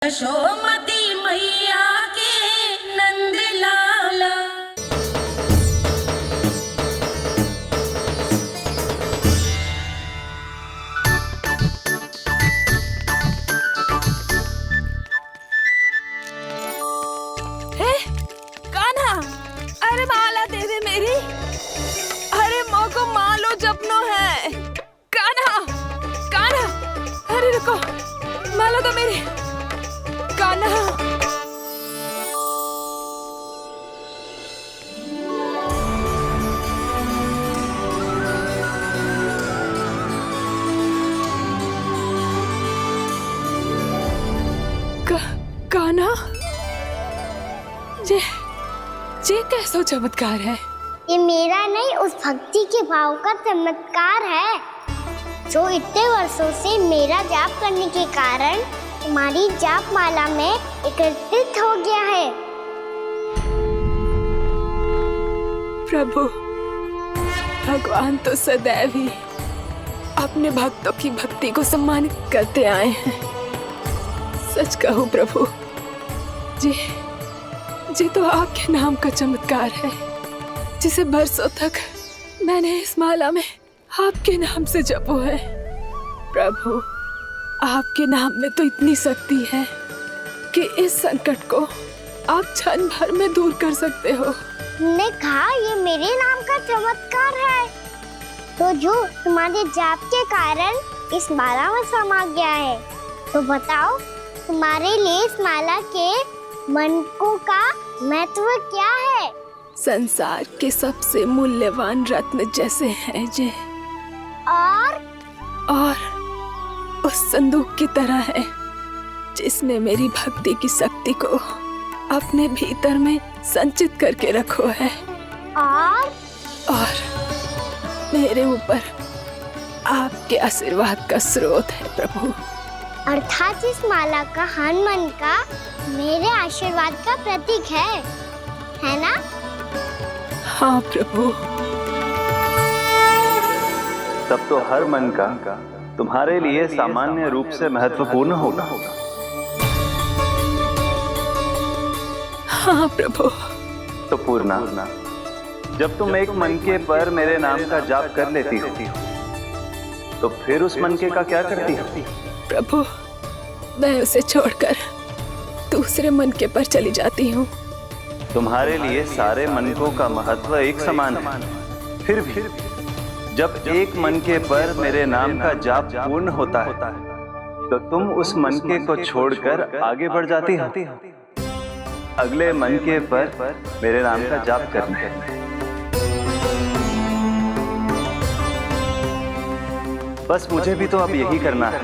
यशोमती मैया के नंद लाला। हे कान्हा, अरे माला दे दे मेरी। अरे माँ को मालो जपनो है। कान्हा कान्हा, अरे रुको, माला दो मेरी। कान्हा कान्हा, ये कैसा चमत्कार है? ये मेरा नहीं, उस भक्ति के भाव का चमत्कार है जो इतने वर्षों से मेरा जाप करने के कारण तुम्हारी जाप माला में एकत्रित हो गया है। प्रभु, भगवान तो सदैव ही अपने भक्तों की भक्ति को सम्मानित करते आए हैं। सच कहूं प्रभु, जी तो आपके नाम का चमत्कार है, जिसे बरसों तक मैंने इस माला में आपके नाम से जपो है। प्रभु, आपके नाम में तो इतनी शक्ति है कि इस संकट को आप क्षण भर में दूर कर सकते हो। तुमने कहा ये मेरे नाम का चमत्कार है, तो जो तुम्हारे जाप के कारण इस माला में समा गया है, तो बताओ तुम्हारे लिए इस माला के मनकों का महत्व क्या है? संसार के सबसे मूल्यवान रत्न जैसे हैं ये, और उस संदूक की तरह है जिसने मेरी भक्ति की शक्ति को अपने भीतर में संचित करके रखो है, और मेरे ऊपर आपके आशीर्वाद का स्रोत है प्रभु। अर्थात इस माला का हनुमान का मेरे आशीर्वाद का प्रतीक है ना? हाँ प्रभु। तब तो हर मन का तुम्हारे लिए सामान्य रूप से महत्वपूर्ण होगा। हाँ प्रभु। तो पूर्णा, जब तुम एक मनके पर मेरे नाम का जाप कर लेती हो, तो फिर उस मनके का क्या करती हो? प्रभु, मैं उसे छोड़कर दूसरे मनके पर चली जाती हूँ। तुम्हारे लिए सारे मनकों का महत्व एक समान है। फिर भी जब एक मनके पर मेरे नाम का जाप पूर्ण होता है, तो तुम उस मनके को छोड़कर आगे बढ़ जाती हो अगले मनके पर मेरे नाम का जाप करने। बस मुझे भी तो अब यही करना है,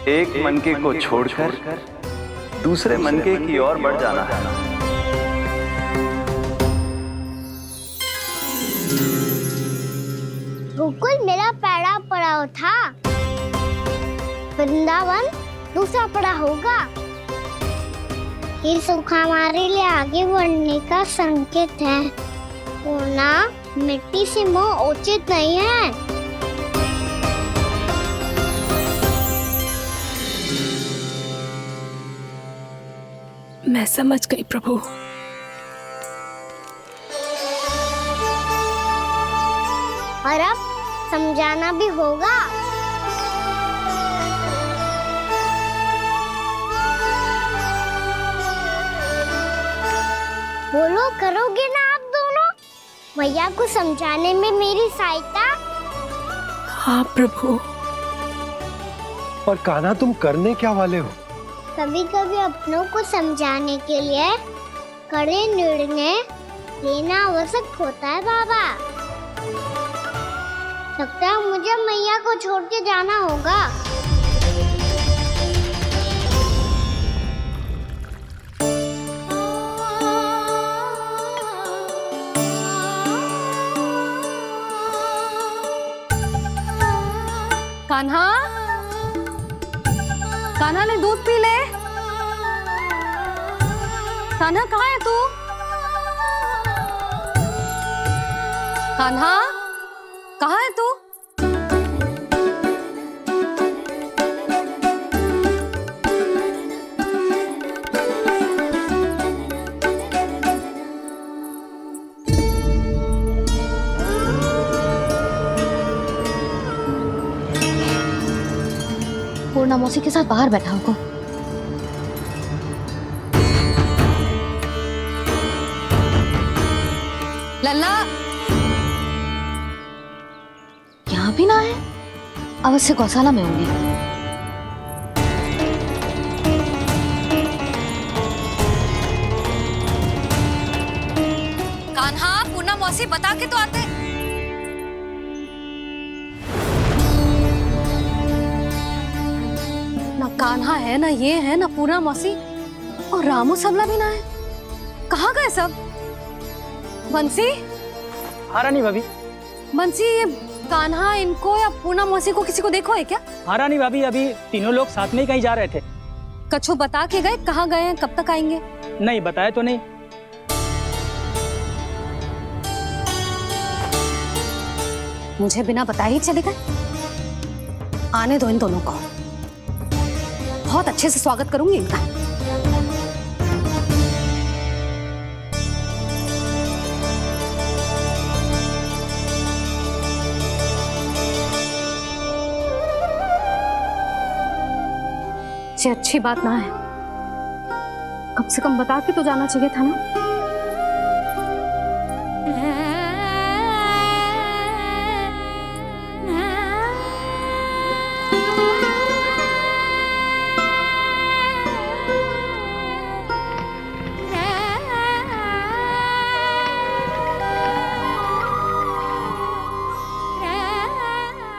एक मनके को छोड़कर दूसरे मनके की ओर बढ़ जाना है। गोकुल मेरा पहला पड़ाव था, वृंदावन दूसरा पड़ाव होगा। ये सुख हमारे लिए आगे बढ़ने का संकेत है, वरना मिट्टी से मोह उचित नहीं है। मैं समझ गई प्रभु। और अब समझाना भी होगा। बोलो, करोगे ना आप दोनों मैया को समझाने में मेरी सहायता? हाँ प्रभु। और कान्हा, तुम करने क्या वाले हो? कभी कभी अपनों को समझाने के लिए कड़े निर्णय लेना आवश्यक होता है बाबा। लगता है मुझे मैया को छोड़ के जाना होगा। कान्हा, कान्हा ने दूध पी ले। कान्हा कहाँ है तू? कान्हा, कहाँ है तू? पूनम मौसी के साथ बाहर बैठा होगा। लल्ला यहाँ भी ना है, अवश्य गौशाला में होंगे। कान्हा, पूनम मौसी बता के तो आते। ना कान्हा है, ना ये है, ना पूनम मौसी, और रामू सबला भी ना है। कहाँ गए सब? बंसी? हाँ रानी भाभी। बंसी, ये कान्हा इनको या पूनम मौसी को किसी को देखो है क्या? हाँ रानी भाभी, अभी तीनों लोग साथ में ही कहीं जा रहे थे। कछु बता के गए कहाँ गए हैं, कब तक आएंगे? नहीं बताया तो नहीं। मुझे बिना बताए ही चले गए। आने दो इन दोनों को, बहुत अच्छे से स्वागत करूंगी इनका। ये अच्छी बात ना है, कम से कम बता के तो जाना चाहिए था ना।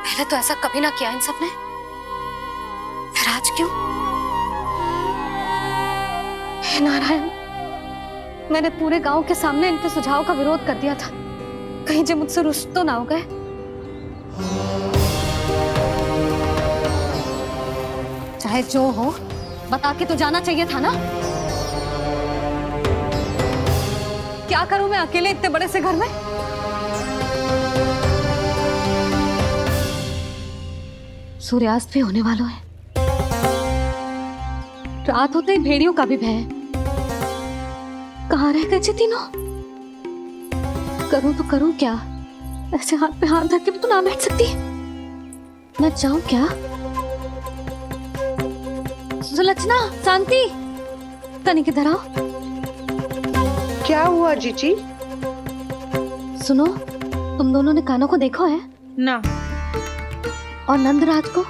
पहले तो ऐसा कभी ना किया इन सब ने, फिर आज क्यों? हे नारायण, मैंने पूरे गांव के सामने इनके सुझाव का विरोध कर दिया था, कहीं जो मुझसे रुष्ट तो ना हो गए। चाहे जो हो, बता के तो जाना चाहिए था ना। क्या करूं मैं अकेले इतने बड़े से घर में? सूर्यास्त भी होने वाला है, रात होते ही भेड़ियों का भी भय है। कहाँ रह गए तीनों? करूं तो करूं क्या? ऐसे हाथ पे हाथ रख के भी तो ना बैठ सकती। मैं जाऊं क्या? सुलक्षणा, शांति, तनिक इधर आओ। क्या हुआ जीजी? सुनो, तुम दोनों ने कान्हा को देखो है? ना। और नंदराज को?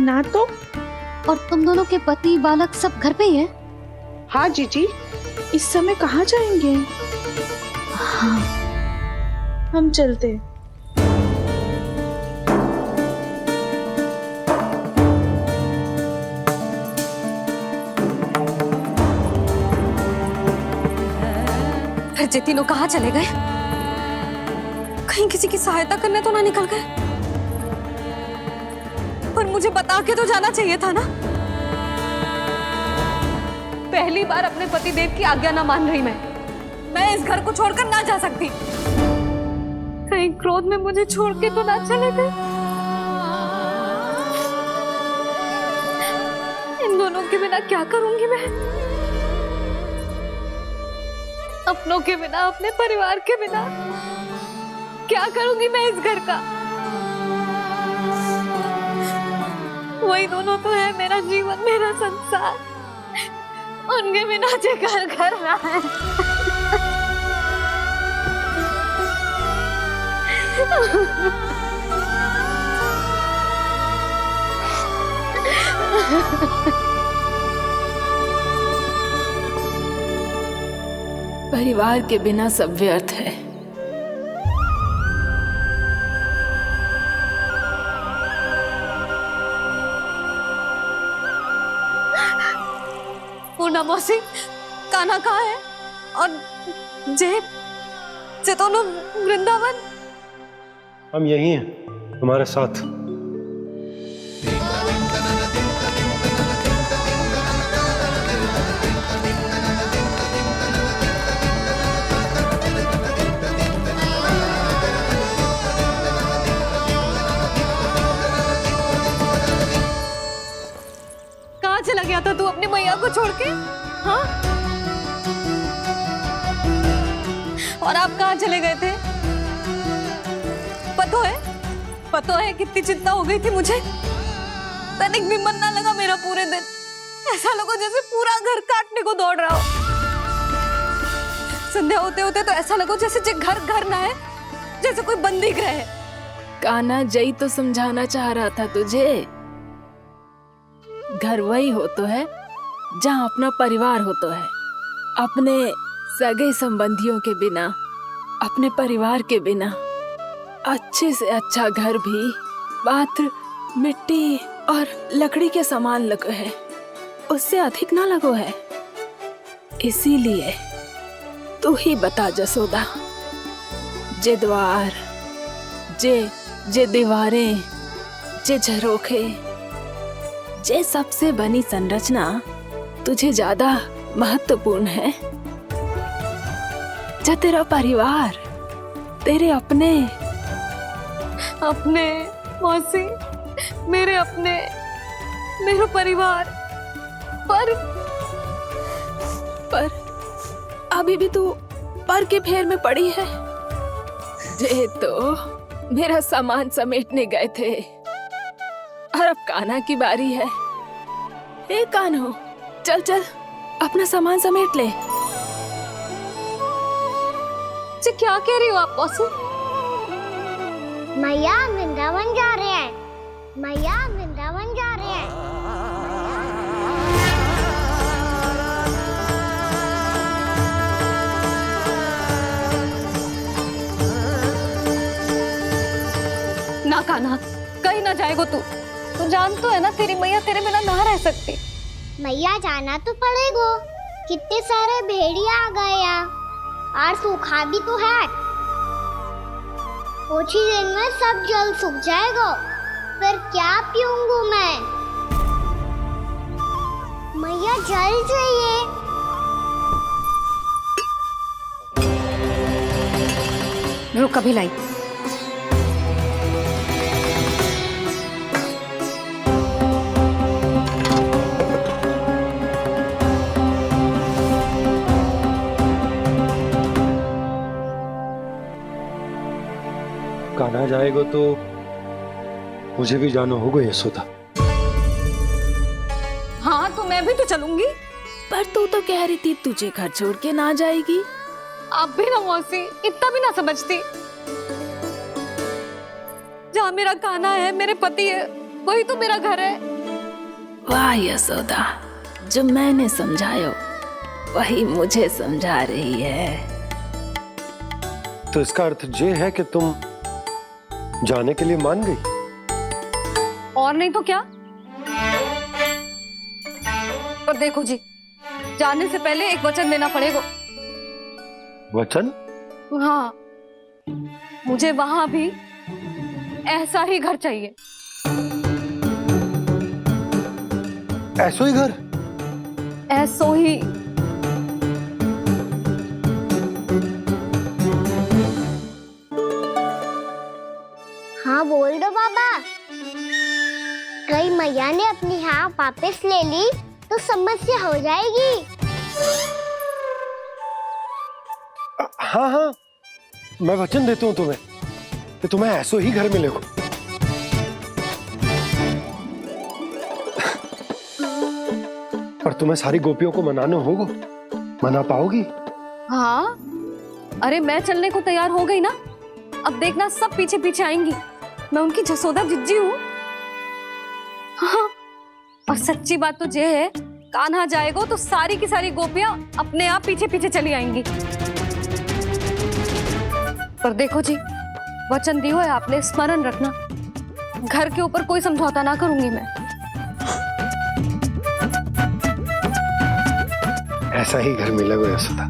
ना तो। और तुम दोनों के पति बालक सब घर पे ही है? हाँ जीजी, इस समय कहाँ जाएंगे? हाँ। हम चलते। फिर ये तीनों कहाँ चले गए? कहीं किसी की सहायता करने तो ना निकल गए? पर मुझे बता के तो जाना चाहिए था ना। पहली बार अपने पतिदेव की आज्ञा ना मान रही मैं इस घर को छोड़कर ना जा सकती। कहीं क्रोध में मुझे छोड़ के तो ना चले गए। इन दोनों के बिना क्या करूंगी मैं? अपनों के बिना, अपने परिवार के बिना क्या करूंगी मैं इस घर का? वही दोनों तो है मेरा जीवन, मेरा संसार। उनके बिना जे घर घर रहा है। परिवार के बिना सब व्यर्थ है। पूनम मौसी, कान्हा कहाँ है? और जे दोनों वृंदावन? हम यही हैं, तुम्हारे साथ। कहाँ चला गया था तू अपनी मैया को छोड़ के? हाँ? और आप कहाँ चले गए थे? पता है कितनी चिंता हो गई थी मुझे। तनिक भी मन ना लगा मेरा पूरे दिन। ऐसा लगा जैसे पूरा घर काटने को दौड़ रहा हो। संध्या होते होते तो ऐसा लगा जैसे जे घर घर ना है, जैसे कोई बंदी गृह है। कान्हा जय तो समझाना चाह रहा था तुझे। घर वही हो तो है जहाँ अपना परिवार हो तो है। अपने सगे संबंधियों के बिना, अपने परिवार के बिना अच्छे से अच्छा घर भी मात्र मिट्टी और लकड़ी के समान लगो है, उससे अधिक ना लगो है। इसीलिए तू ही बता जसोदा, जे द्वार, जे दीवारें, जे झरोखे, जे सबसे बनी संरचना तुझे ज्यादा महत्वपूर्ण है? जा तेरा परिवार, तेरे अपने मौसी, मेरे अपने, मेरा परिवार। पर अभी भी तू पर के फेर में पड़ी है। जे तो मेरा सामान समेटने गए थे और अब कान्हा की बारी है। हे कान्हो, चल चल अपना सामान समेट ले। जी क्या कह रही हो आप मौसी? मैया वृंदावन जा रहे हैं, मैया वृंदावन जा रहे हैं। ना कान्हा, कहीं ना जाएगो तू। तू जान तो है ना तेरी मैया तेरे बिना ना रह सकती। मैया जाना तो पड़ेगा, कितने सारे भेड़िया आ गए यहाँ, और सूखा भी तो है। कुछ ही दिन में सब जल सूख जाएगा, फिर क्या पीऊंगा मैं? मैया जल चाहिए। रुक कभी लाई। कान्हा जाएगा तो मुझे भी जाना होगा यशोदा। हाँ तो मैं भी तो चलूंगी। पर तू तो कह रही थी तुझे घर छोड़ के ना जाएगी। आप भी ना मौसी, इतना भी ना समझती। जहाँ मेरा कान्हा है, मेरे पति है, वही तो मेरा घर है। वाह यशोदा, जो मैंने समझायो वही मुझे समझा रही है। तो इसका अर्थ ये है कि तुम जाने के लिए मान गई? और नहीं तो क्या। पर देखो जी, जाने से पहले एक वचन देना पड़ेगा। वचन? हाँ, मुझे वहां भी ऐसा ही घर चाहिए। ऐसो ही घर? ऐसो ही। हाँ बोल दो बाबा। कहीं मैया ने अपनी हाँ वापस ले ली तो समस्या हो जाएगी। हाँ हाँ, मैं वचन देता हूँ तुम्हें कि तुम्हें ऐसो ही घर मिलेगा। पर तुम्हें सारी गोपियों को मनाना होगा। मना पाओगी? हाँ, अरे मैं चलने को तैयार हो गई ना। अब देखना सब पीछे पीछे आएंगी। मैं उनकी जसोदा जिज्जी हूँ। हाँ, और सच्ची बात तो ये है, कान्हा जाएगा तो सारी की सारी गोपियां अपने आप पीछे पीछे चली आएंगी। पर देखो जी, वचन दियो है आपने, स्मरण रखना। घर के ऊपर कोई समझौता ना करूंगी मैं। ऐसा ही घर मिलेगा यशोदा।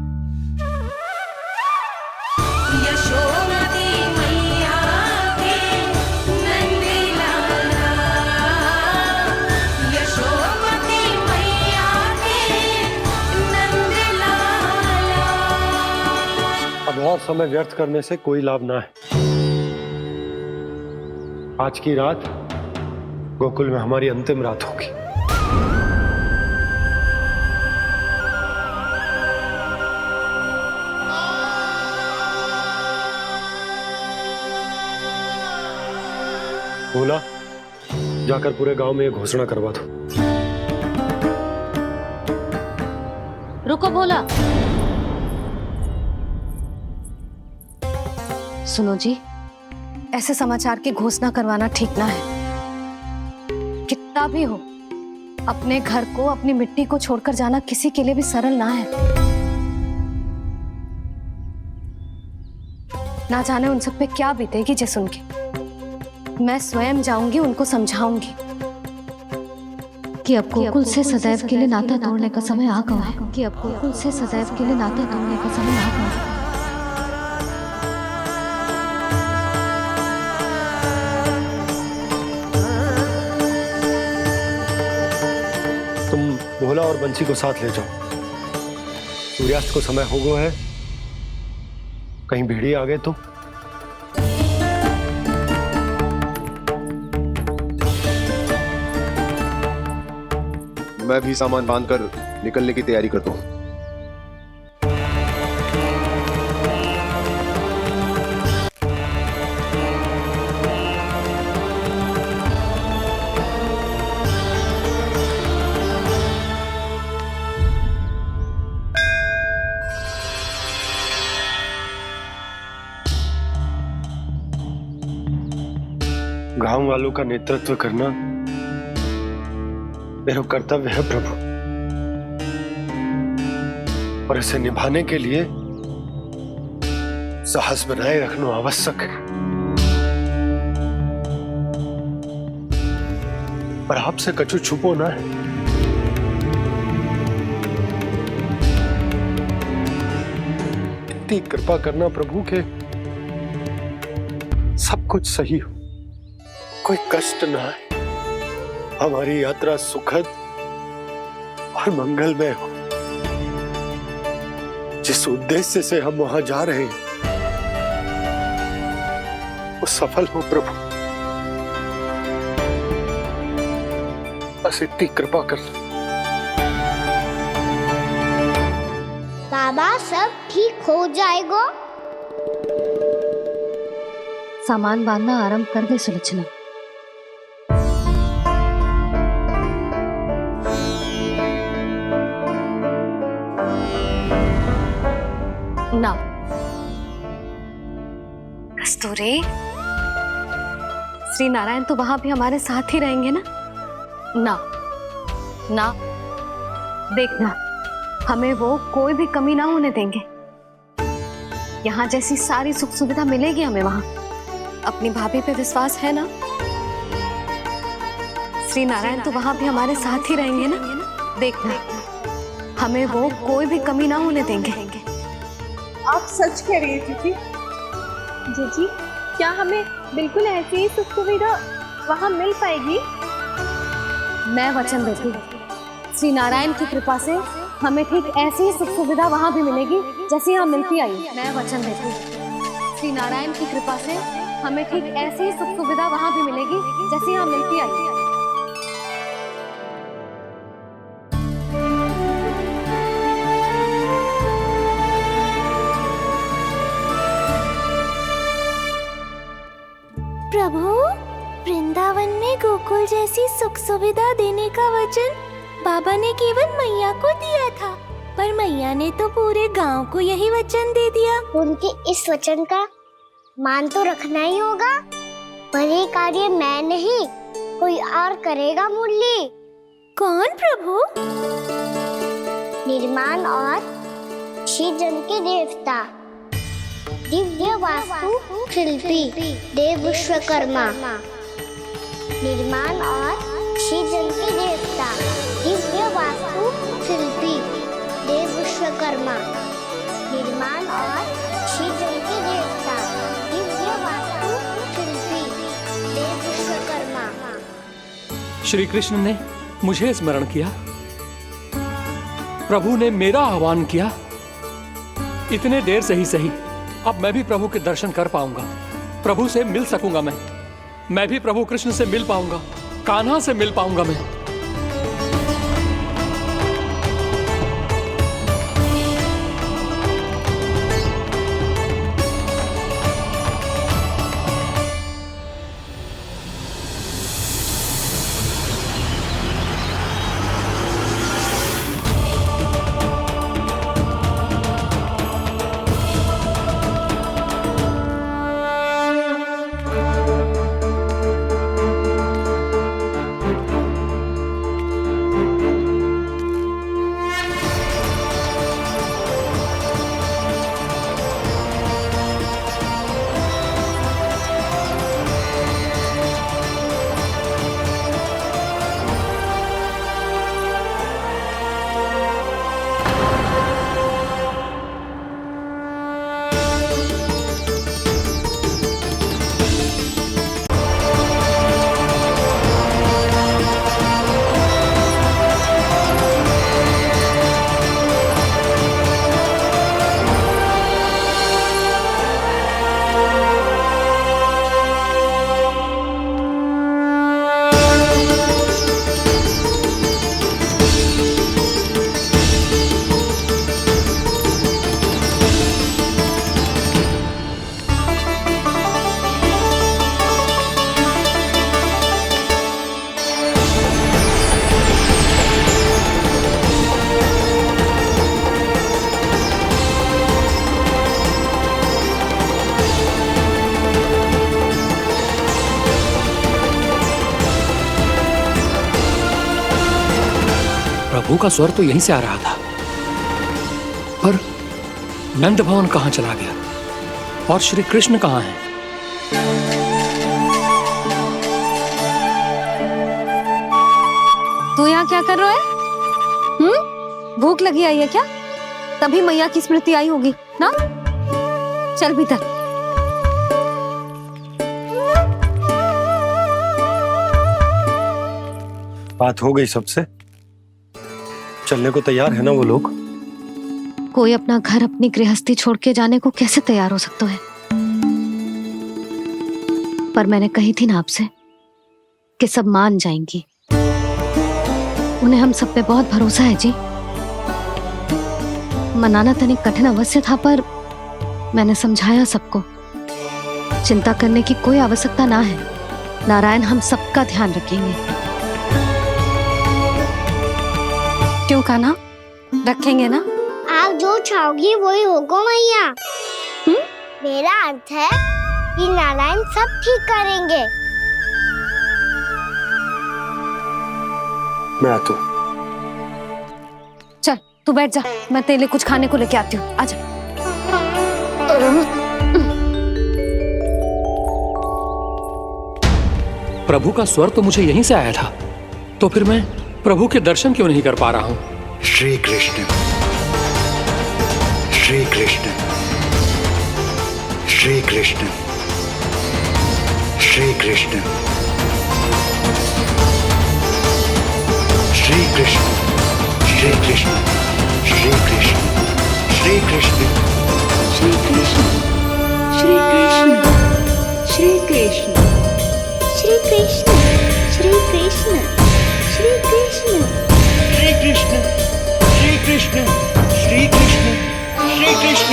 यशोमती मैया के नंद लाला, यशोमती मैया के नंद लाला। अब और समय व्यर्थ करने से कोई लाभ ना है। आज की रात गोकुल में हमारी अंतिम रात होगी। बोला जाकर पूरे गांव में ये घोषणा करवा दो। रुको भोला। सुनो जी, ऐसे समाचार की घोषणा करवाना ठीक ना है। कितना भी हो, अपने घर को, अपनी मिट्टी को छोड़कर जाना किसी के लिए भी सरल ना है। ना जाने उन सब पे क्या बीतेगी जे सुन के। मैं स्वयं जाऊंगी, उनको समझाऊंगी कि अब गोकुल से सदैव के लिए नाता तोड़ने का समय आ गया है। कि अब गोकुल से सदैव के लिए नाता तोड़ने का समय आ गया है। तुम भोला और बंसी को साथ ले जाओ। सूर्यास्त को समय हो गया है, कहीं भेड़िए आ गए तो। मैं भी सामान बांधकर निकलने की तैयारी करता हूँ। गांव वालों का नेतृत्व करना मेरा कर्तव्य है प्रभु, और इसे निभाने के लिए साहस बनाए रखना आवश्यक है। पर आपसे कछु छुपो ना है। इतनी कृपा करना प्रभु के सब कुछ सही हो, कोई कष्ट ना है, हमारी यात्रा सुखद और मंगलमय हो। जिस उद्देश्य से हम वहां जा रहे हैं वो सफल हो प्रभु, बस इतनी कृपा कर। बाबा सब ठीक हो जाएगा। सामान बांधना आरंभ कर दे सुलोचना। ना कस्तूरी, श्री नारायण तो वहां भी हमारे साथ ही रहेंगे ना? ना ना, देखना हमें वो कोई भी कमी ना होने देंगे। यहाँ जैसी सारी सुख सुविधा मिलेगी हमें वहां। अपनी भाभी पे विश्वास है ना? श्री नारायण तो वहां भी हमारे साथ ही रहेंगे ना? देखना हमें वो कोई भी कमी ना होने देंगे। आप सच कह रही है जीजी। जीजी, क्या हमें बिल्कुल ऐसी ही सुख सुविधा वहाँ मिल पाएगी? मैं वचन देती हूँ, श्री नारायण की कृपा से हमें ठीक ऐसी ही सुख सुविधा वहाँ भी मिलेगी जैसी यहाँ मिलती आई। मैं वचन देती हूँ, श्री नारायण की कृपा से हमें ठीक ऐसी ही सुख सुविधा वहाँ भी मिलेगी जैसी यहाँ मिलती आई। प्रभु, वृंदावन में गोकुल जैसी सुख सुविधा देने का वचन बाबा ने केवल मैया को दिया था, पर मैया ने तो पूरे गांव को यही वचन दे दिया। उनके इस वचन का मान तो रखना ही होगा, पर ये कार्य मैं नहीं कोई और करेगा। मुरली कौन प्रभु? निर्माण और श्रीजन के देवता, दिव्य वास्तु शिल्पी देव विश्वकर्मा। निर्माण और श्रीजन के देवता, दिव्य वास्तु शिल्पी देव विश्वकर्मा। निर्माण और श्रीजन के देवता, दिव्य वास्तु शिल्पी देव विश्वकर्मा। श्री कृष्ण ने मुझे स्मरण किया, प्रभु ने मेरा आह्वान किया। इतने देर से ही सही, अब मैं भी प्रभु के दर्शन कर पाऊंगा, प्रभु से मिल सकूंगा। मैं भी प्रभु कृष्ण से मिल पाऊंगा, कान्हा से मिल पाऊंगा मैं। प्रभु का स्वर तो यहीं से आ रहा था, पर नंद भवन कहाँ चला गया और श्री कृष्ण कहाँ हैं? तू यहाँ क्या कर रहा है? भूख लगी आई है क्या? तभी मैया की स्मृति आई होगी ना? चल भीतर। बात हो गई सबसे? चलने को तैयार है ना वो लोग? कोई अपना घर अपनी गृहस्थी छोड़ के जाने को कैसे तैयार हो सकता है? पर मैंने कही थी ना आपसे कि सब मान जाएंगी। उन्हें हम सब पे बहुत भरोसा है जी। मनाना तनिक कठिन अवश्य था, पर मैंने समझाया सबको। चिंता करने की कोई आवश्यकता ना है। नारायण हम सबका ध्यान रखेंगे। क्यों कान्हा, रखेंगे ना? आप जो चाहोगी वही होगा मैया। मेरा अर्थ है कि नारायण सब ठीक करेंगे। मैं आता हूँ। चल तू बैठ जा, मैं तेरे लिए कुछ खाने को लेके आती हूँ। आजा। प्रभु का स्वर तो मुझे यहीं से आया था, तो फिर मैं प्रभु के दर्शन क्यों नहीं कर पा रहा हूँ? श्री कृष्ण, श्री कृष्ण, श्री कृष्ण, श्री कृष्ण, श्री कृष्ण, श्री कृष्ण, श्री कृष्ण, श्री कृष्ण, श्री कृष्ण, श्री कृष्ण, श्री कृष्ण, श्री कृष्ण, श्री कृष्ण, श्री कृष्ण, श्री कृष्ण, श्री कृष्ण, श्री कृष्ण, श्री कृष्ण।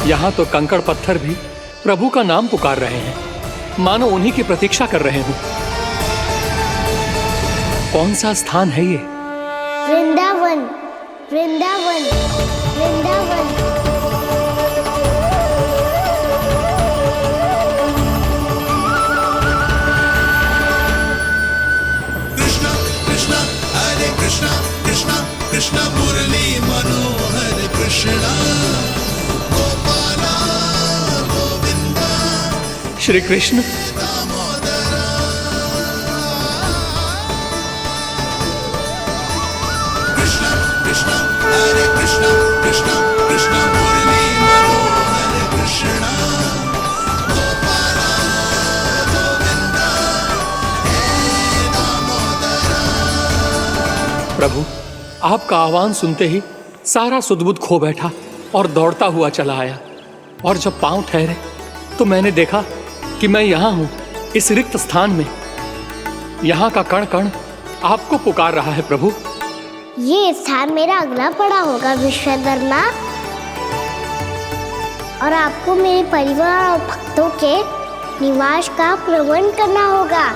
यहाँ तो कंकड़ पत्थर भी प्रभु का नाम पुकार रहे हैं, मानो उन्हीं की प्रतीक्षा कर रहे हूँ। कौन सा स्थान है ये? वृंदावन, वृंदावन, वृंदावन। कृष्णा कृष्णा हरे कृष्णा, कृष्णा कृष्णा मुरली मनोहर कृष्णा, गोपाला गोविंदा। श्री कृष्ण, कृष्णा कृष्णा हरे कृष्णा, कृष्णा कृष्णा मुरली मनोहर कृष्णा, गोपाला गोविंदा हे दामोदरा। प्रभु आपका आह्वान सुनते ही सारा सुध-बुध खो बैठा और दौड़ता हुआ चला आया, और जब पांव ठहरे तो मैंने देखा कि मैं यहाँ हूँ, इस रिक्त स्थान में। यहाँ का कण कण आपको पुकार रहा है प्रभु। ये स्थान मेरा अगला पड़ा होगा विश्वकर्मा, और आपको मेरे परिवार और भक्तों के निवास का प्रबंध करना होगा।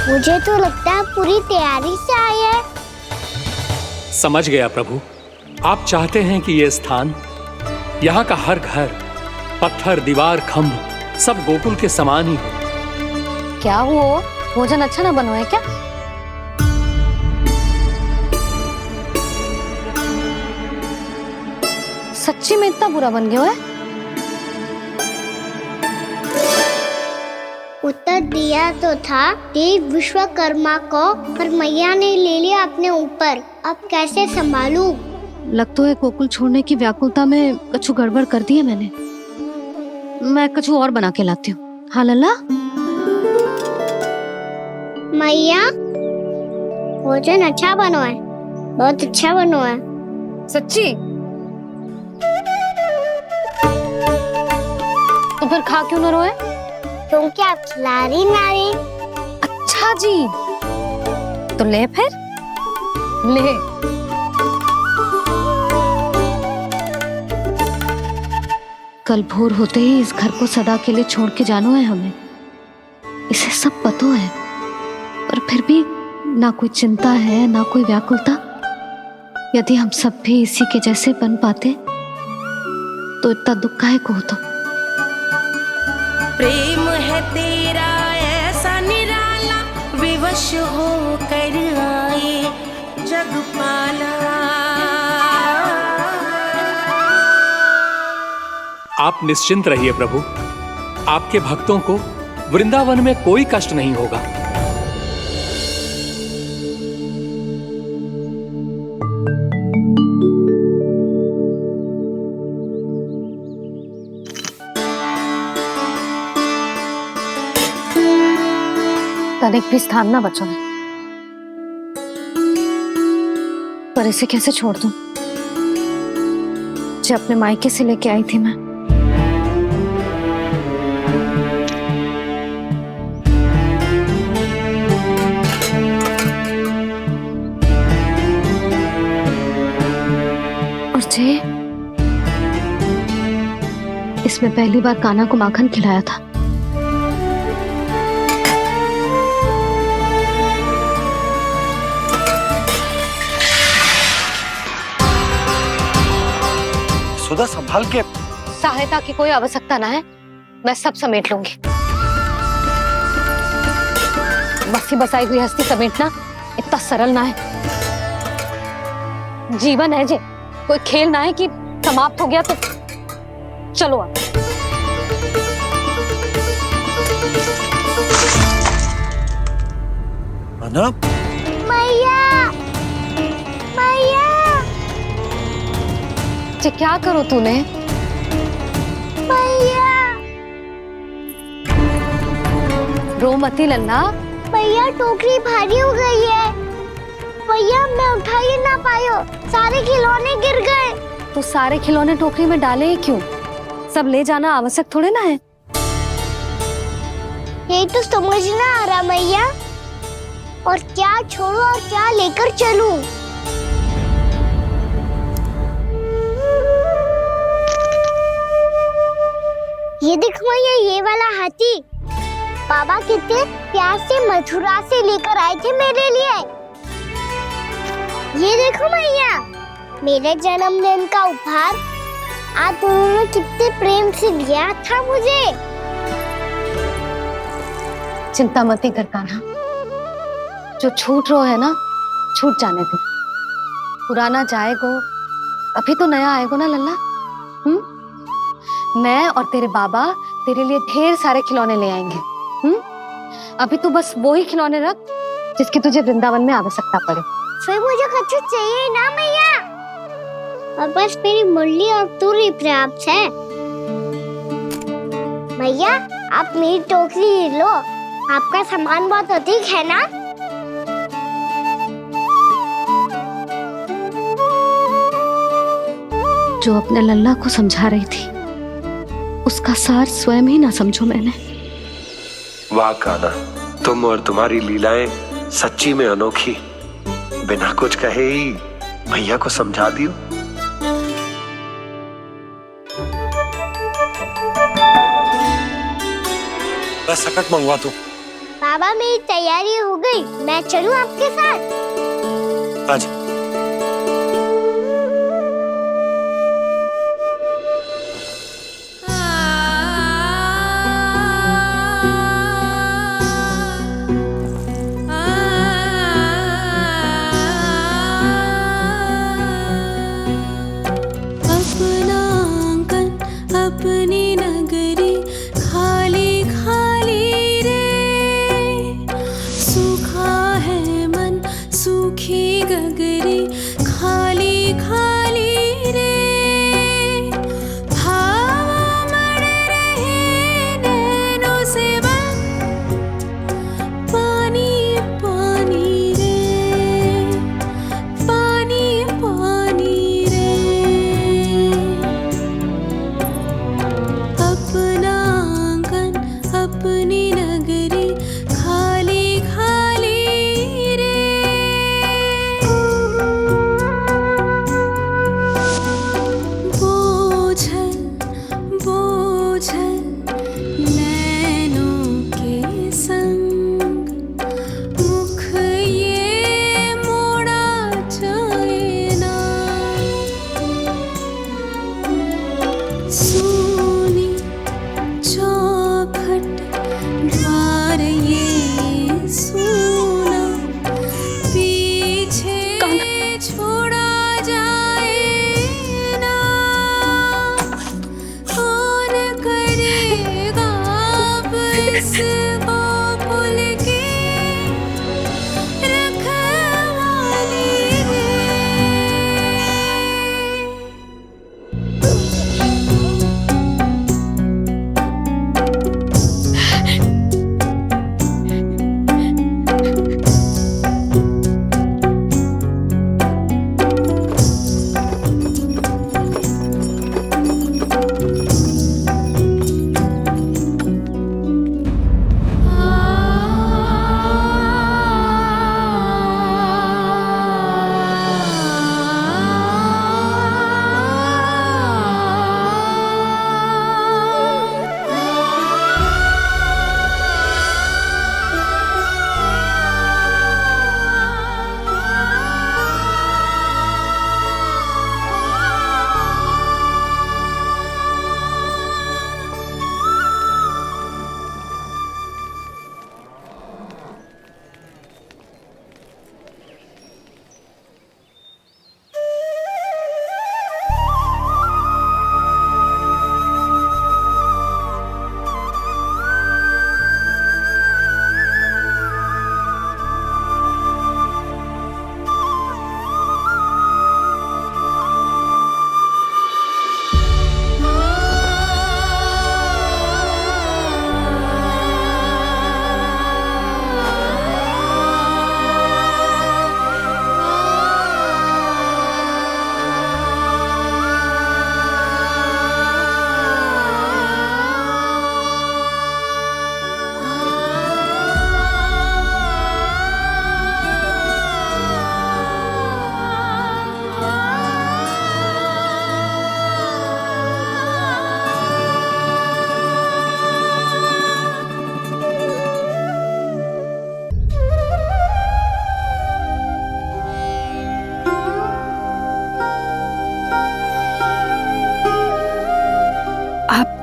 मुझे तो लगता है पूरी तैयारी से आए हैं। समझ गया प्रभु, आप चाहते हैं कि ये स्थान, यहाँ का हर घर, पत्थर, दीवार, खम्भ सब गोकुल के समान ही हो। क्या हुआ? भोजन अच्छा ना बनो है क्या? सच्ची में इतना बुरा बन गया है? उत्तर दिया तो था देव विश्वकर्मा को, पर मैया ने ले लिया अपने ऊपर। अब कैसे संभालूं? लगता है गोकुल छोड़ने की व्याकुलता में कछु गड़बड़ कर दी है मैंने। मैं कछु और बना के लाती हूँ। हाँ लल्ला? मैया, भोजन अच्छा बनो है, बहुत अच्छा बनो है। सच्ची? तो फिर खा क्यों न रोए? तुम क्या खिला रही नारी? अच्छा, जी, तो ले फिर ले। कल भोर होते ही इस घर को सदा के लिए छोड़ के जाना है हमें, इसे सब पता है, पर फिर भी ना कोई चिंता है ना कोई व्याकुलता। यदि हम सब भी इसी के जैसे बन पाते तो इतना दुख काहे को होता। प्रेम है तेरा ऐसा निराला, विवश हो कर आए जग पाला। आप निश्चिंत रहिए प्रभु, आपके भक्तों को वृंदावन में कोई कष्ट नहीं होगा। तनिक भी स्थान ना बचो है, पर इसे कैसे छोड़ दूं जो अपने मायके से लेके आई थी मैं। और जे इसमें पहली बार कान्हा को माखन खिलाया था। सुधा संभाल के। सहायता की कोई आवश्यकता ना है, मैं सब समेट लूंगी। बसी बसाई गृहस्थी समेटना इतना सरल ना है। जीवन है जे, कोई खेल ना है कि समाप्त हो गया तो चलो आप। मैया, मैया। जे क्या करो तूने? मैया। रो मती लल्ला। भैया टोकरी भारी हो गई है, भैया मैं उठा ही ना पायो, सारे खिलौने गिर गए। तो सारे खिलौने टोकरी में डाले ही क्यों? सब ले जाना आवश्यक थोड़े ना है। यही तो समझ ना आ रहा मैया, और क्या छोड़ू और क्या लेकर चलूं? ये देखो मैया, ये वाला हाथी बाबा कितने प्यार से मथुरा से लेकर आए थे मेरे लिए। ये देखो मैया, मेरे जन्मदिन का उपहार आज उन्होंने कितने प्रेम से दिया था मुझे। चिंता मती कर कान्हा, जो छूट रहा है ना छूट जाने दे। पुराना जाएगो, अभी तो नया आएगो ना लल्ला। मैं और तेरे बाबा तेरे लिए ढेर सारे खिलौने ले आएंगे। अभी तू बस वो ही खिलौने रख जिसकी तुझे वृंदावन में आवश्यकता पड़े। फिर मुझे कुछ चाहिए ना मैया, और बस मेरी मुरली और तूरी पर्याप्त है। मैया आप मेरी टोकरी ले लो, आपका सामान बहुत अधिक है ना। जो अपने लल्ला को समझा रही थी उसका सार स्वयं ही ना समझो मैंने। वाह कान्हा, तुम और तुम्हारी लीलाएं सच्ची में अनोखी। बिना कुछ कहे ही भैया को समझा दियो। बस सकट मंगवा दो। बाबा मेरी तैयारी हो गई, मैं चलूं आपके साथ? आज अपनी नगरी खाली खाली रे, सूखा है मन सूखी गगरी।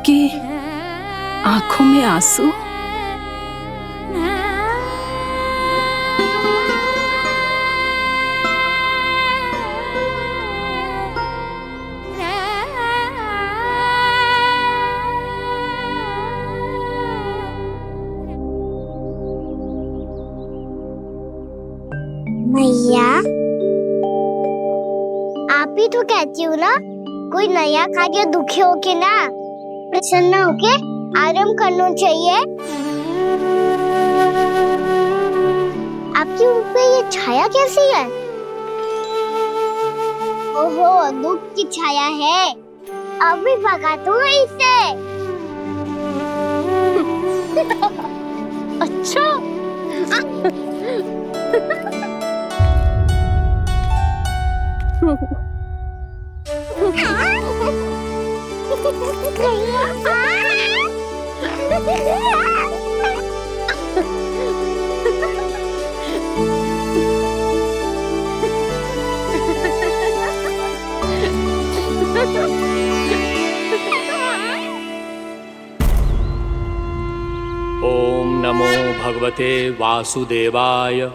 आपकी आंखों में आंसू? मैया, आप ही तो कहती हो ना, कोई नया कार्य दुखी होके ना प्रसन्न होके आराम करना चाहिए। आपकी मुख पे ये छाया कैसी है? ओहो, दुख की छाया है। अभी भगा दूं इसे। अच्छा। ओम नमो भगवते वासुदेवाय।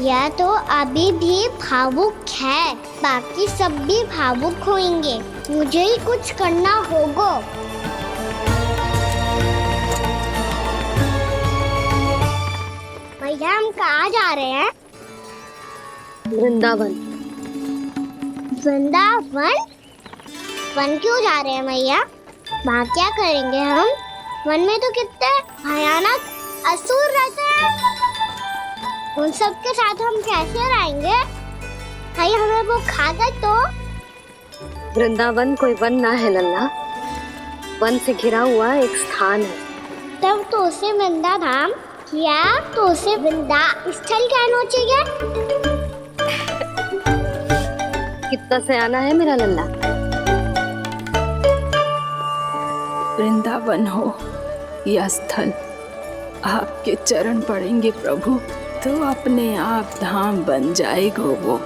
मैया तो अभी भी भावुक है, बाकी सब भी भावुक होंगे। मुझे ही कुछ करना होगा। भैया हम कहाँ जा रहे हैं? वृंदावन। वृंदावन? वन क्यों जा रहे हैं मैया? वहाँ क्या करेंगे हम? वन में तो कितने भयानक असुर रहते हैं। उन सब के साथ हम कैसे रहेंगे? कहीं हमें वो खा गए तो? वृंदावन कोई वन ना है लल्ला, वन से घिरा हुआ एक स्थान है। तब तो उसे वृंदा धाम या तो उसे वृंदा स्थल कहना चाहिए। कितना सयाना है मेरा लल्ला। वृंदावन हो या स्थल, आपके चरण पड़ेंगे प्रभु तो अपने आप धाम बन जाएगा वो।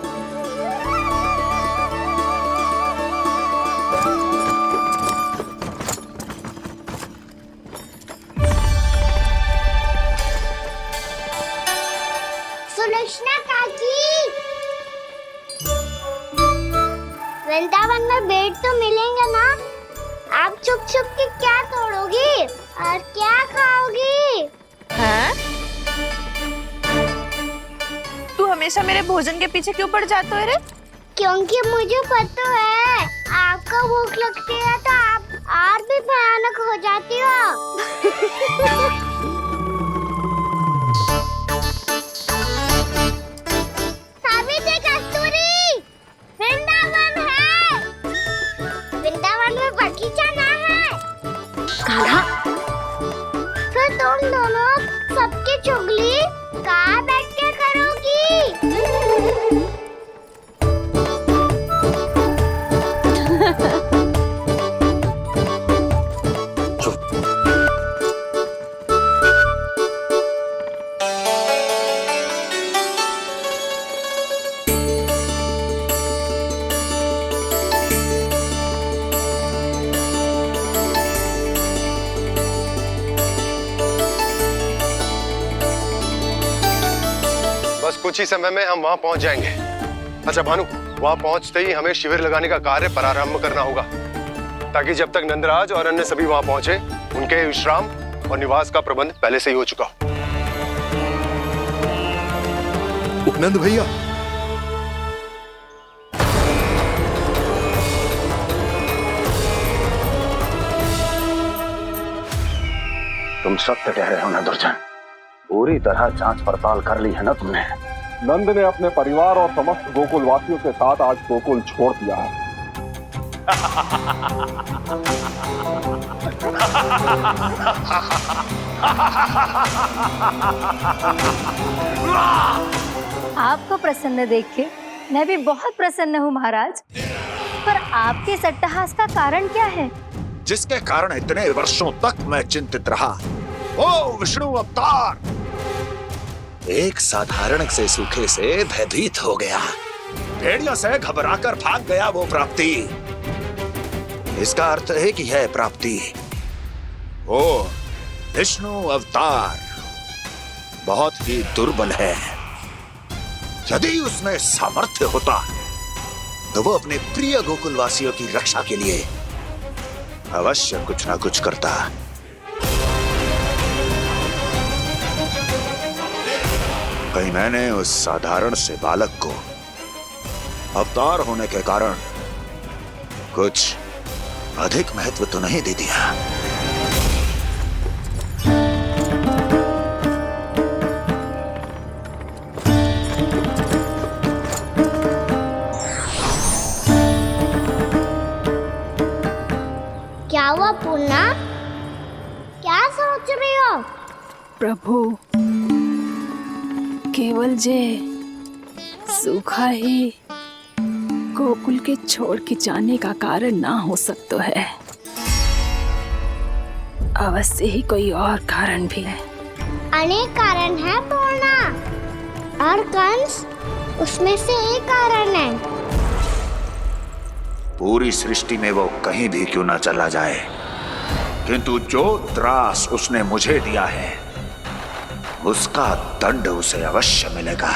सुलक्षणा काकी, वृंदावन में बेट तो मिलेंगे ना? आप छुप छुप के क्या तोड़ोगी और क्या खाओगी? हाँ? तू हमेशा मेरे भोजन के पीछे क्यों पड़ जाते हो रे? क्योंकि मुझे पता है आपको भूख लगती है तो आप और भी भयानक हो जाती हो। सावित्री, कस्तूरी, वृंदावन है। वृंदावन में बगीचा ना है। कान्हा, फिर तुम दोनों सबकी चुगली कहाँ बैठ के करोगी? बस कुछ ही समय में हम वहां पहुंच जाएंगे। अच्छा भानु, वहां पहुंचते ही हमें शिविर लगाने का कार्य प्रारंभ करना होगा, ताकि जब तक नंदराज और अन्य सभी वहां पहुंचे उनके विश्राम और निवास का प्रबंध पहले से ही हो चुका हो। उपनंद भैया, तुम सत्य कह रहे हो ना दुर्जन, पूरी तरह जांच पड़ताल कर ली है ना तुमने? नंद ने अपने परिवार और समस्त गोकुल वासियों के साथ आज गोकुल छोड़ दिया है। आपको प्रसन्न देख के मैं भी बहुत प्रसन्न हूँ महाराज, पर आपके इस अट्टहास का कारण क्या है? जिसके कारण इतने वर्षों तक मैं चिंतित रहा, ओ विष्णु अवतार, एक साधारण से सूखे से भयभीत हो गया, भेड़ियों से घबराकर भाग गया वो प्राप्ति। इसका अर्थ है कि यह प्राप्ति ओ विष्णु अवतार बहुत ही दुर्बल है। यदि उसमें सामर्थ्य होता तो वो अपने प्रिय गोकुलवासियों की रक्षा के लिए अवश्य कुछ ना कुछ करता। कहीं मैंने उस साधारण से बालक को अवतार होने के कारण कुछ अधिक महत्व तो नहीं दे दिया? क्या हुआ पूर्णा? क्या सोच रही हो? प्रभु, केवल जे सूखा ही गोकुल के छोड़ के जाने का कारण ना हो सकता है, अवश्य ही कोई और कारण भी है। अनेक कारण है पूर्णा, और कंस उसमें से एक कारण है। पूरी सृष्टि में वो कहीं भी क्यों ना चला जाए, किंतु जो त्रास उसने मुझे दिया है उसका दंड उसे अवश्य मिलेगा।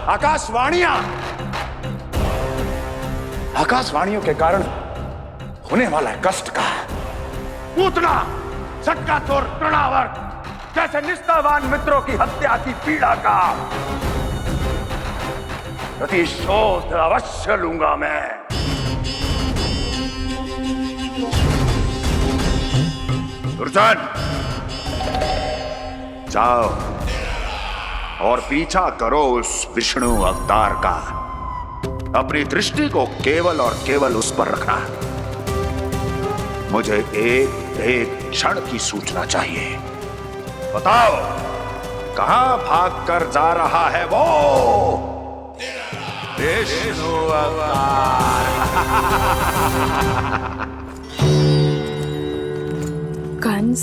आकाशवाणियां, आकाशवाणियों के कारण होने वाला कष्ट का, पूतना, सटकासुर, तृणावर्त जैसे निष्ठावान मित्रों की हत्या की पीड़ा का प्रतिशोध अवश्य लूंगा मैं। दुर्जन, जाओ और पीछा करो उस विष्णु अवतार का। अपनी दृष्टि को केवल और केवल उस पर रखना। मुझे एक क्षण की सूचना चाहिए। बताओ, कहां भाग कर जा रहा है वो विष्णु अवतार? कंस,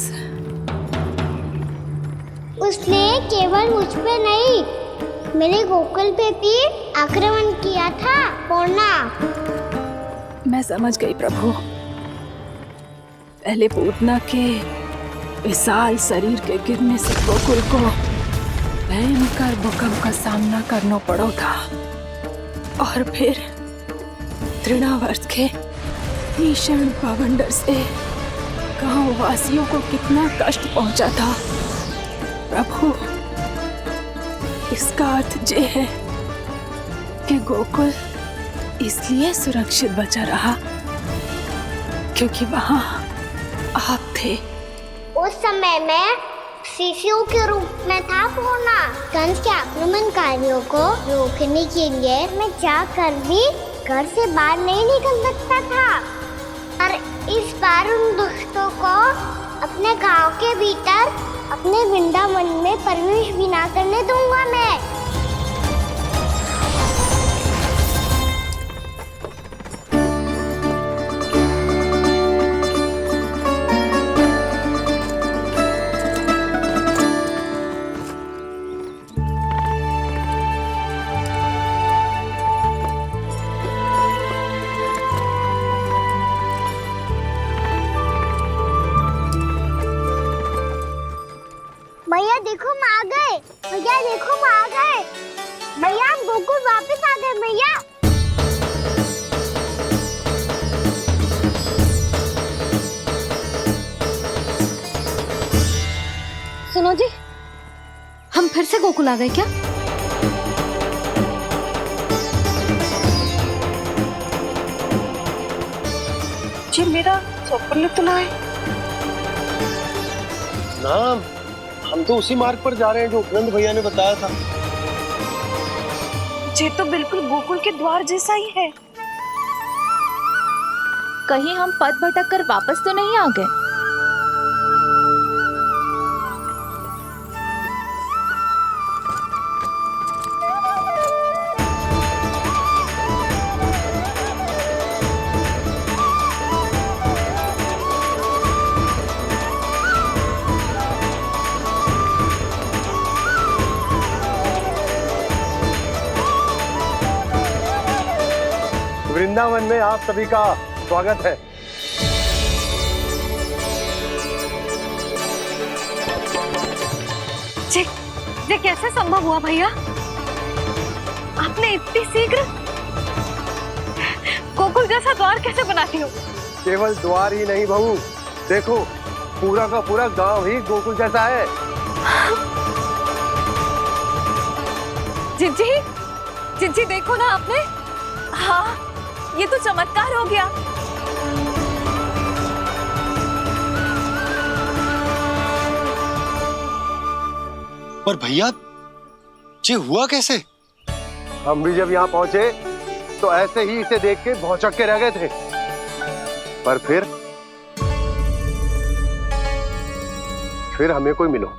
उसने केवल मुझ पे नहीं, मेरे गोकुल पे भी आक्रमण किया था पूर्णा। मैं समझ गई प्रभु। पहले पूतना के विशाल शरीर के गिरने से गोकुल को भयंकर भूकंप का सामना करना पड़ा था, और फिर तृणावर्त के भीषण पावंडर से गांव वासियों को कितना कष्ट पहुंचा था। प्रभु, इसका अर्थ ये है कि गोकुल इसलिए सुरक्षित बचा रहा क्योंकि वहां आप थे। उस समय मैं शिशु के रूप में था पूर्णा। कंस के आक्रमणकारियों को रोकने के लिए मैं जाकर भी घर से बाहर नहीं निकल सकता था, और इस बार उन दुष्टों को अपने गांव के भीतर, अपने वृंदावन में प्रवेश भी ना करने दूंगा मैं। भैया देखो हम आ गए, भैया देखो हम आ गए, भैया हम गोकुल वापस आ गए भैया। सुनो जी, हम फिर से गोकुल आ गए क्या? जी मेरा स्वप्न तो ना है। ना, हम तो उसी मार्ग पर जा रहे हैं जो उपनंद भैया ने बताया था। ये तो बिल्कुल गोकुल के द्वार जैसा ही है। कहीं हम पथ भटक कर वापस तो नहीं आ गए? वृंदावन में आप सभी का स्वागत है। ये कैसे संभव हुआ भैया? आपने इतनी शीघ्र गोकुल जैसा द्वार कैसे बना दिया? केवल द्वार ही नहीं बहू, देखो पूरा का पूरा गांव ही गोकुल जैसा है। जिज्जी देखो ना आपने। हाँ, ये तो चमत्कार हो गया। पर भैया, ये हुआ कैसे? हम भी जब यहाँ पहुंचे तो ऐसे ही इसे देख के भौचक के रह गए थे, पर फिर हमें कोई मिलो।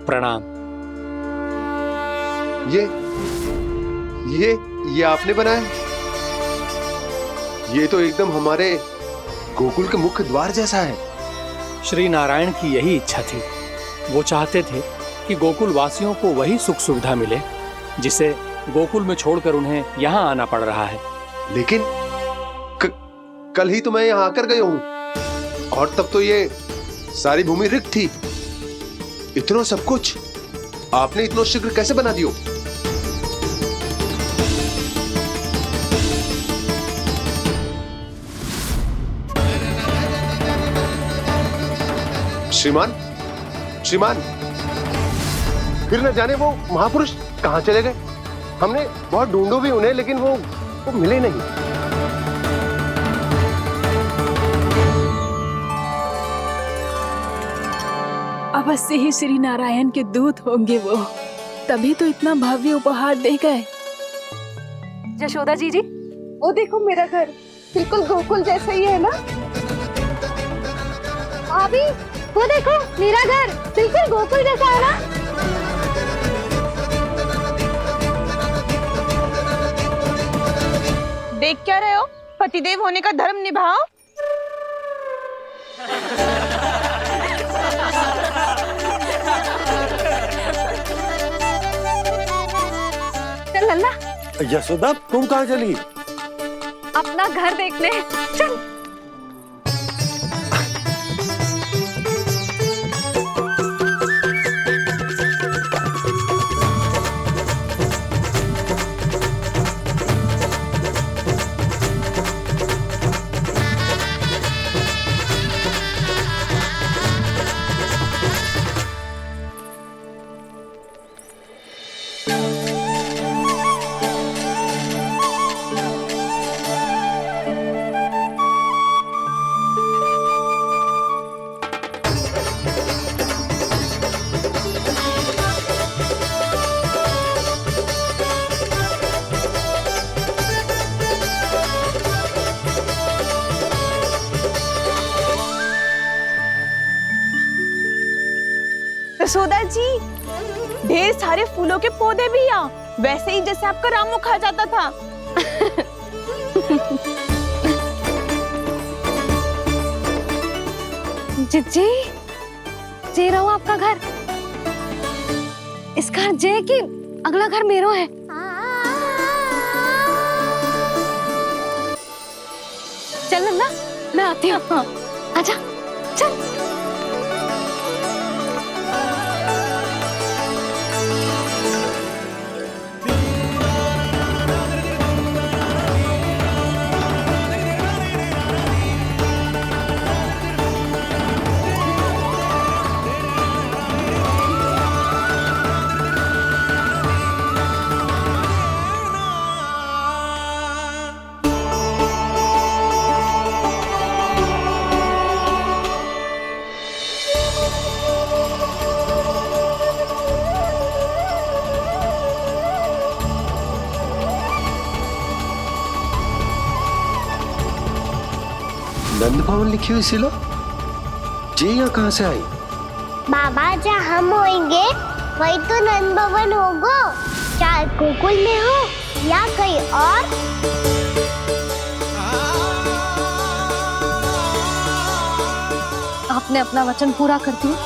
प्रणाम। ये आपने बनाया? ये तो एकदम हमारे गोकुल के मुख्य द्वार जैसा है। श्री नारायण की यही इच्छा थी। वो चाहते थे कि गोकुल वासियों को वही सुख सुविधा मिले जिसे गोकुल में छोड़कर उन्हें यहाँ आना पड़ रहा है। लेकिन कल ही तो मैं यहाँ आकर गया हूँ और तब तो ये सारी भूमि रिक्त थी। इतना सब कुछ आपने इतना शीघ्र कैसे बना दियो? श्रीमान, श्रीमान, फिर न जाने वो महापुरुष कहाँ चले गए। हमने बहुत ढूंढो भी उन्हें, लेकिन वो मिले नहीं। अवश्य ही श्री नारायण के दूत होंगे वो, तभी तो इतना भव्य उपहार दे गए। यशोदा जी, वो देखो मेरा घर बिल्कुल गोकुल जैसा ही है ना। भाभी, वो देखो मेरा घर बिल्कुल गोकुल जैसा है ना। देख क्या रहे हो? पतिदेव होने का धर्म निभाओ। चल लल्ला, यशोदा तुम कहाँ चली? अपना घर देखने चल। यशोदा जी, ढेर सारे फूलों के पौधे भी यहाँ, वैसे ही जैसे आपका रामू खा जाता था। जिज्जी, जे रहो आपका घर। इस घर जे कि अगला घर मेरो है। चल नन्ना, मैं आती हूँ। आजा, चल। नंद भवन लिखी हुई सिलो, जी यहाँ कहाँ से आई? बाबा, जहाँ हम होंगे वही तो नंद भवन होगा। चाहे गोकुल में हो या कहीं और। आपने अपना वचन पूरा कर दिया।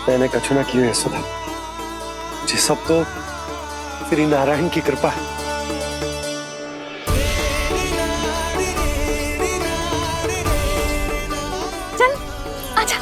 मैंने कछु ना किया यशोदा, जी सब तो श्री नारायण की कृपा है। चल, आजा।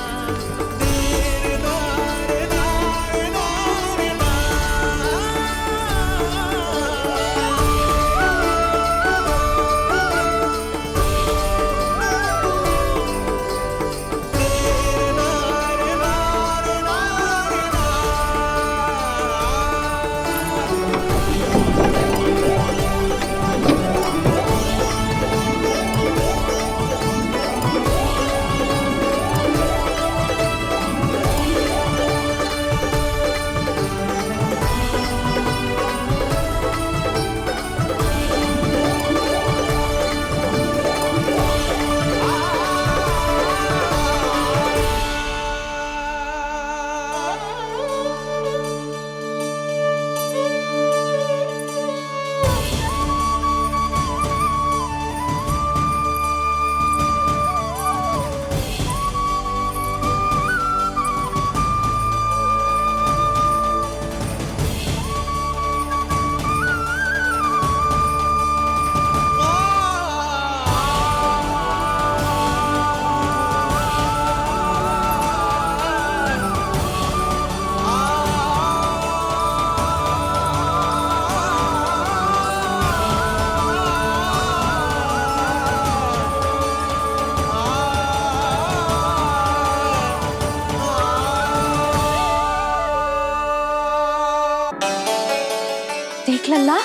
देख लल्ला,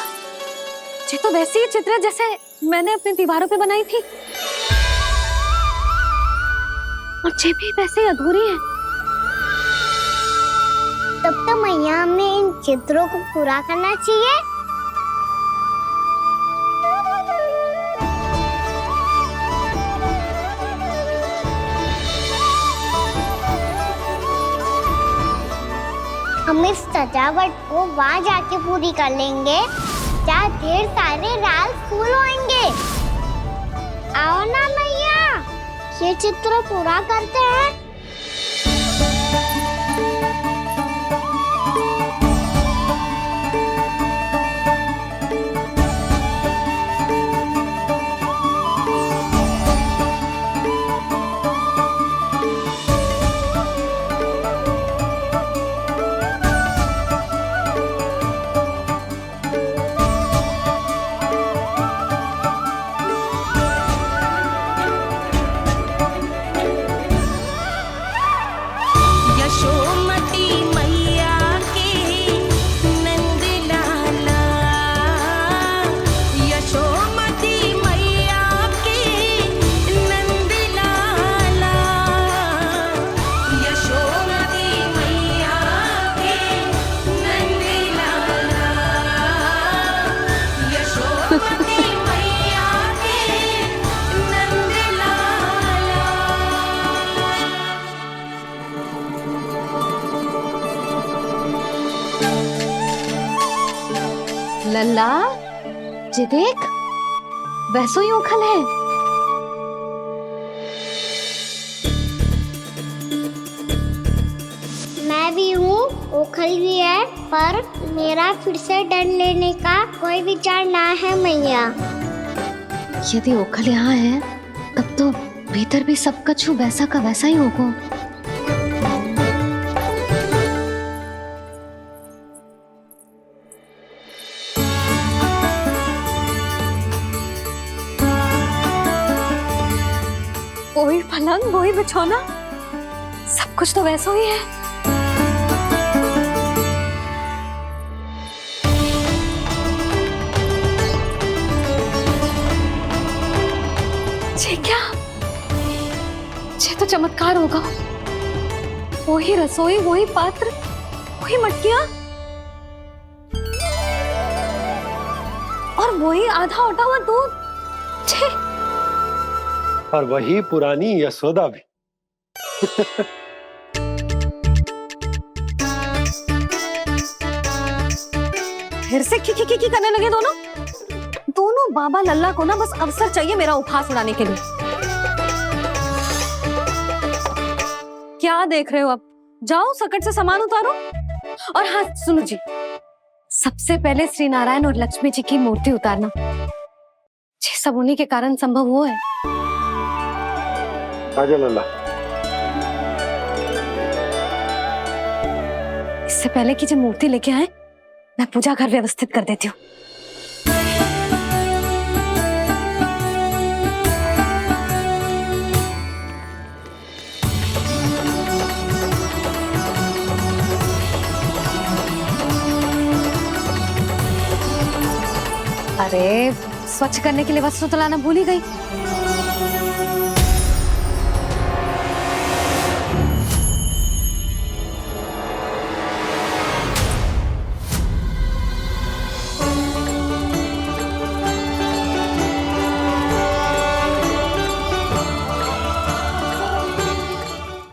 ये तो वैसी ही चित्र है जैसे मैंने अपनी दीवारों पे बनाई थी, और ये भी वैसे ही अधूरी है। तब तो मैया हमें इन चित्रों को पूरा करना चाहिए। हम इस सजावट को वहाँ जाके पूरी कर लेंगे जहाँ ढेर सारे लाल फूल होंगे। आओ ना मैया, ये चित्र पूरा करते हैं। लल्ला, ये देख, वैसो ही उखल है। मैं भी हूँ, ओखल भी है, पर मेरा फिर से डर लेने का कोई विचार ना है मैया। यदि ओखल यहाँ है, तब तो भीतर भी सब कुछ वैसा का वैसा ही होगा। वही पलंग, वही बिछौना, सब कुछ तो वैसा ही है। ये क्या? ये तो चमत्कार होगा। वही रसोई, वही पात्र, वही मटकियां, और वही आधा उटा हुआ दूध। और वही पुरानी यशोदा भी। फिर से की करने लगे दोनों बाबा लल्ला को ना बस अवसर चाहिए मेरा उपहास उड़ाने के लिए। क्या देख रहे हो? अब जाओ, सकट से सामान उतारो। और हाँ सुनो जी, सबसे पहले श्री नारायण और लक्ष्मी जी की मूर्ति उतारना। ये सब उन्हीं के कारण संभव हुआ है। आजा लल्ला। इससे पहले कि जो मूर्ति लेके आए, मैं पूजा घर व्यवस्थित कर देती हूँ। अरे, स्वच्छ करने के लिए वस्त्र तो लाना भूल ही गई।